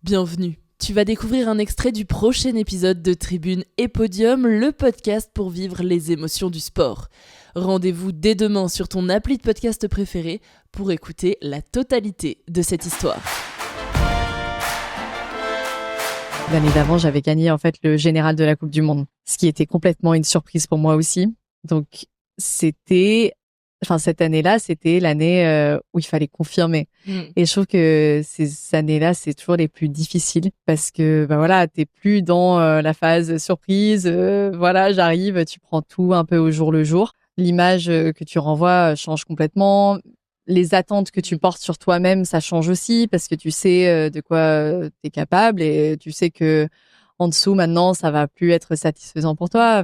Bienvenue. Tu vas découvrir un extrait du prochain épisode de Tribune et Podium, le podcast pour vivre les émotions du sport. Rendez-vous dès demain sur ton appli de podcast préféré pour écouter la totalité de cette histoire. L'année d'avant, j'avais gagné en fait le général de la Coupe du Monde, ce qui était complètement une surprise pour moi aussi. Donc cette année-là, c'était l'année où il fallait confirmer. Et je trouve que ces années-là, c'est toujours les plus difficiles parce que t'es plus dans la phase surprise. J'arrive, tu prends tout un peu au jour le jour. L'image que tu renvoies change complètement. Les attentes que tu portes sur toi-même, ça change aussi parce que tu sais de quoi tu es capable et tu sais que en dessous, maintenant, ça va plus être satisfaisant pour toi.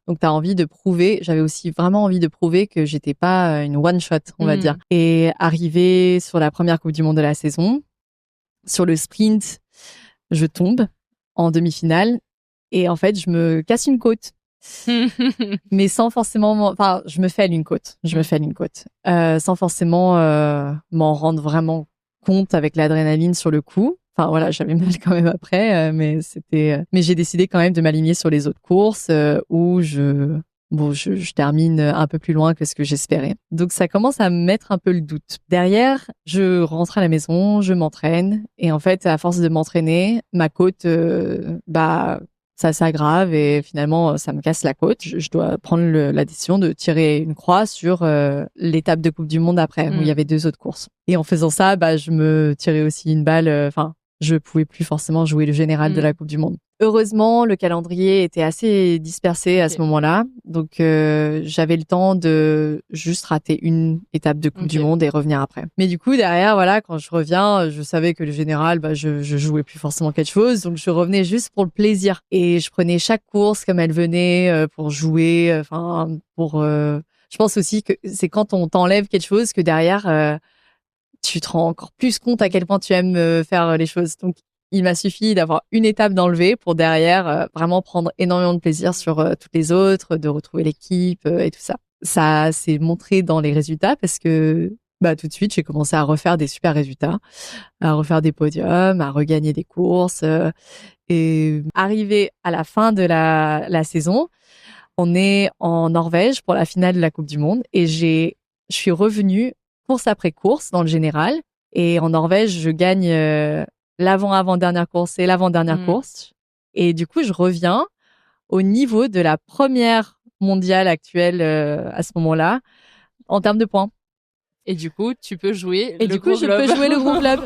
Donc tu as envie de prouver. J'avais aussi vraiment envie de prouver que j'étais pas une one shot, on va dire. Et arrivé sur la première Coupe du Monde de la saison, sur le sprint, je tombe en demi-finale et en fait, je me casse une côte. Mais sans forcément, je me fais une côte. Sans forcément m'en rendre vraiment compte avec l'adrénaline sur le coup. J'avais mal quand même après, mais j'ai décidé quand même de m'aligner sur les autres courses où je termine un peu plus loin que ce que j'espérais. Donc ça commence à me mettre un peu le doute. Derrière, je rentre à la maison, je m'entraîne et en fait, à force de m'entraîner, ma côte, ça s'aggrave et finalement, ça me casse la côte. Je dois prendre la décision de tirer une croix sur l'étape de Coupe du Monde après, où il y avait 2 autres courses. Et en faisant ça, je me tirais aussi une balle. Je pouvais plus forcément jouer le général de la Coupe du Monde. Heureusement, le calendrier était assez dispersé à ce moment-là. Donc, j'avais le temps de juste rater une étape de Coupe du Monde et revenir après. Mais du coup, derrière, quand je reviens, je savais que le général, je jouais plus forcément quelque chose. Donc, je revenais juste pour le plaisir. Et je prenais chaque course comme elle venait pour jouer. Je pense aussi que c'est quand on t'enlève quelque chose que derrière... tu te rends encore plus compte à quel point tu aimes faire les choses. Donc, il m'a suffi d'avoir une étape d'enlever pour derrière vraiment prendre énormément de plaisir sur toutes les autres, de retrouver l'équipe et tout ça. Ça s'est montré dans les résultats parce que tout de suite, j'ai commencé à refaire des super résultats, à refaire des podiums, à regagner des courses. Et arrivé à la fin de la saison, on est en Norvège pour la finale de la Coupe du Monde et je suis revenue course après course dans le général. Et en Norvège, je gagne l'avant-avant-dernière course et l'avant-dernière course. Et du coup, je reviens au niveau de la première mondiale actuelle à ce moment-là, en termes de points. Et du coup, tu peux jouer le Gros Globe.